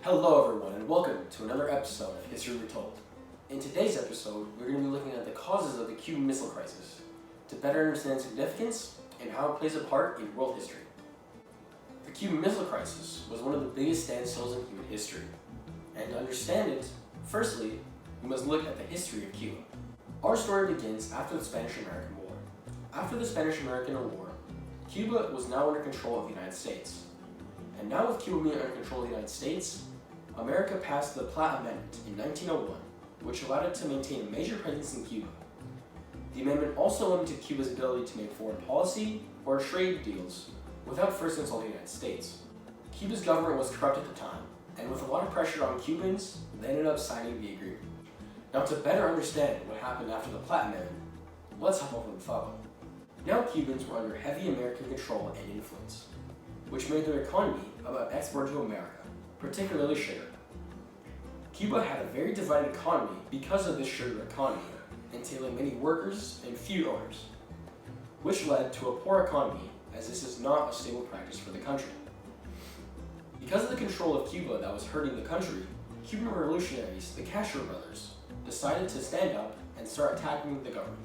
Hello everyone and welcome to another episode of History Retold. In today's episode, we're going to be looking at the causes of the Cuban Missile Crisis to better understand its significance and how it plays a part in world history. The Cuban Missile Crisis was one of the biggest standstills in human history. And to understand it, firstly, we must look at the history of Cuba. Our story begins after the Spanish-American War. After the Spanish-American War, Cuba was now under control of the United States. And now with Cuba being under control of the United States, America passed the Platt Amendment in 1901, which allowed it to maintain a major presence in Cuba. The amendment also limited Cuba's ability to make foreign policy or trade deals without first consulting the United States. Cuba's government was corrupt at the time, and with a lot of pressure on Cubans, they ended up signing the agreement. Now, to better understand what happened after the Platt Amendment, let's hop over the following. Now Cubans were under heavy American control and influence, which made their economy about export to America, particularly sugar. Cuba had a very divided economy because of this sugar economy, entailing many workers and few owners, which led to a poor economy, as this is not a stable practice for the country. Because of the control of Cuba that was hurting the country, Cuban revolutionaries, the Castro brothers, decided to stand up and start attacking the government.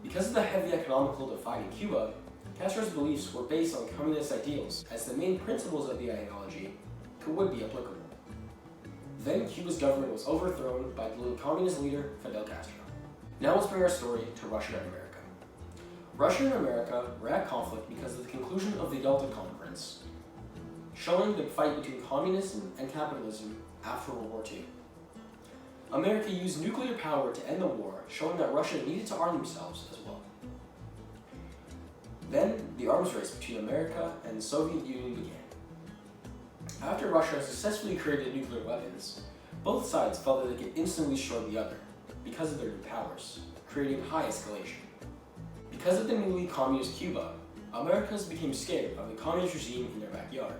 Because of the heavy economical divide in Cuba, Castro's beliefs were based on communist ideals, as the main principles of the ideology would be applicable. Then Cuba's government was overthrown by the communist leader Fidel Castro. Now let's bring our story to Russia and America. Russia and America were at conflict because of the conclusion of the Yalta Conference, showing the fight between communism and capitalism after World War II. America used nuclear power to end the war, showing that Russia needed to arm themselves as well. Then, the arms race between America and the Soviet Union began. After Russia successfully created nuclear weapons, both sides felt that they could instantly destroy the other because of their new powers, creating high escalation. Because of the newly communist Cuba, Americans became scared of the communist regime in their backyard,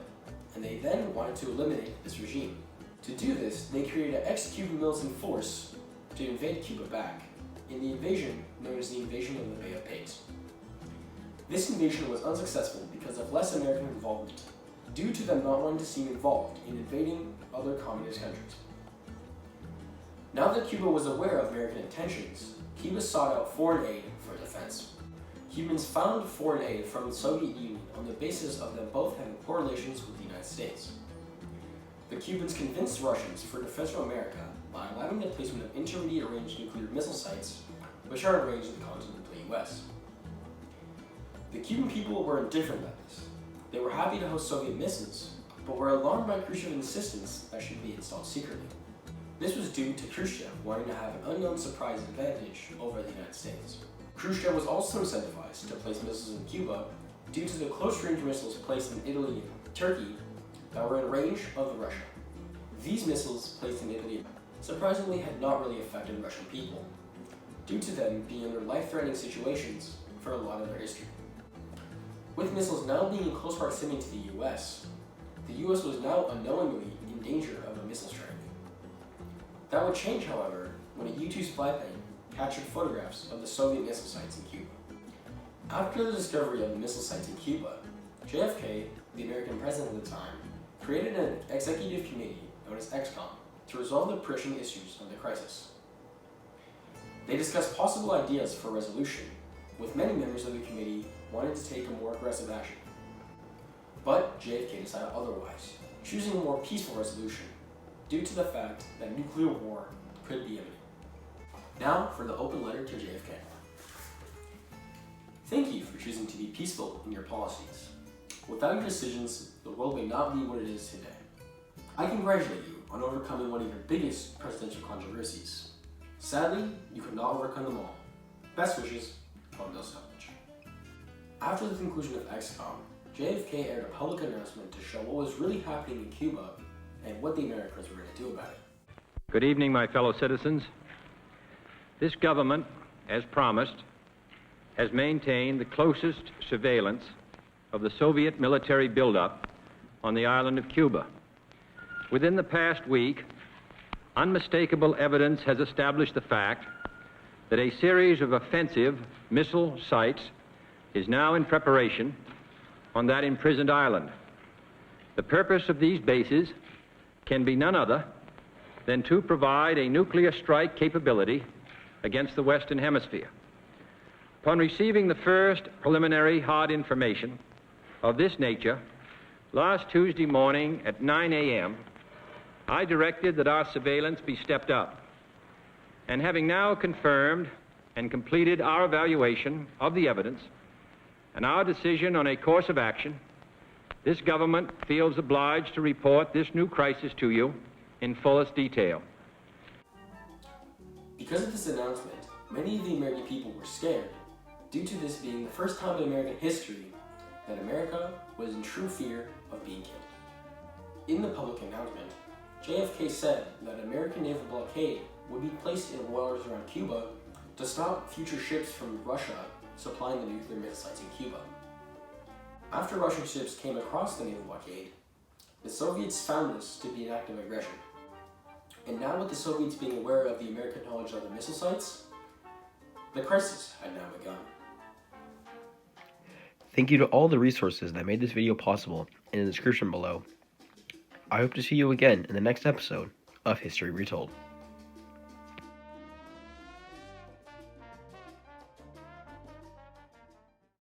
and they then wanted to eliminate this regime. To do this, they created an ex-Cuban militant force to invade Cuba back, in the invasion known as the Invasion of the Bay of Pigs. This invasion was unsuccessful because of less American involvement, due to them not wanting to seem involved in invading other communist countries. Now that Cuba was aware of American intentions, Cuba sought out foreign aid for defense. Cubans found foreign aid from the Soviet Union on the basis of them both having poor relations with the United States. The Cubans convinced Russians for defense from America by allowing the placement of intermediate-range nuclear missile sites, which are arranged in the continent of the US. The Cuban people were indifferent about this. They were happy to host Soviet missiles, but were alarmed by Khrushchev's insistence that should be installed secretly. This was due to Khrushchev wanting to have an unknown surprise advantage over the United States. Khrushchev was also incentivized to place missiles in Cuba due to the close-range missiles placed in Italy and Turkey that were in range of Russia. These missiles placed in Italy surprisingly had not really affected Russian people, due to them being under life-threatening situations for a lot of their history. With missiles now being in close proximity to the US was now unknowingly in danger of a missile strike. That would change, however, when a U-2 spy plane captured photographs of the Soviet missile sites in Cuba. After the discovery of the missile sites in Cuba, JFK, the American president at the time, created an executive committee known as ExComm to resolve the pressing issues of the crisis. They discussed possible ideas for resolution, with many members of the committee wanting to take a more aggressive action. But JFK decided otherwise, choosing a more peaceful resolution, due to the fact that nuclear war could be imminent. Now for the open letter to JFK. Thank you for choosing to be peaceful in your policies. Without your decisions, the world may not be what it is today. I congratulate you on overcoming one of your biggest presidential controversies. Sadly, you could not overcome them all. Best wishes, from Bill Savage. After the conclusion of ExComm, JFK aired a public announcement to show what was really happening in Cuba and what the Americans were going to do about it. Good evening, my fellow citizens. This government, as promised, has maintained the closest surveillance of the Soviet military buildup on the island of Cuba. Within the past week, unmistakable evidence has established the fact that a series of offensive missile sites is now in preparation on that imprisoned island. The purpose of these bases can be none other than to provide a nuclear strike capability against the Western Hemisphere. Upon receiving the first preliminary hard information of this nature last Tuesday morning at 9 a.m., I directed that our surveillance be stepped up. And having now confirmed and completed our evaluation of the evidence and our decision on a course of action, this government feels obliged to report this new crisis to you in fullest detail. Because of this announcement, many of the American people were scared, due to this being the first time in American history that America was in true fear of being killed. In the public announcement, JFK said that American naval blockade would be placed in waters around Cuba to stop future ships from Russia supplying the nuclear missile sites in Cuba. After Russian ships came across the naval blockade, the Soviets found this to be an act of aggression. And now with the Soviets being aware of the American knowledge of the missile sites, the crisis had now begun. Thank you to all the resources that made this video possible in the description below. I hope to see you again in the next episode of History Retold.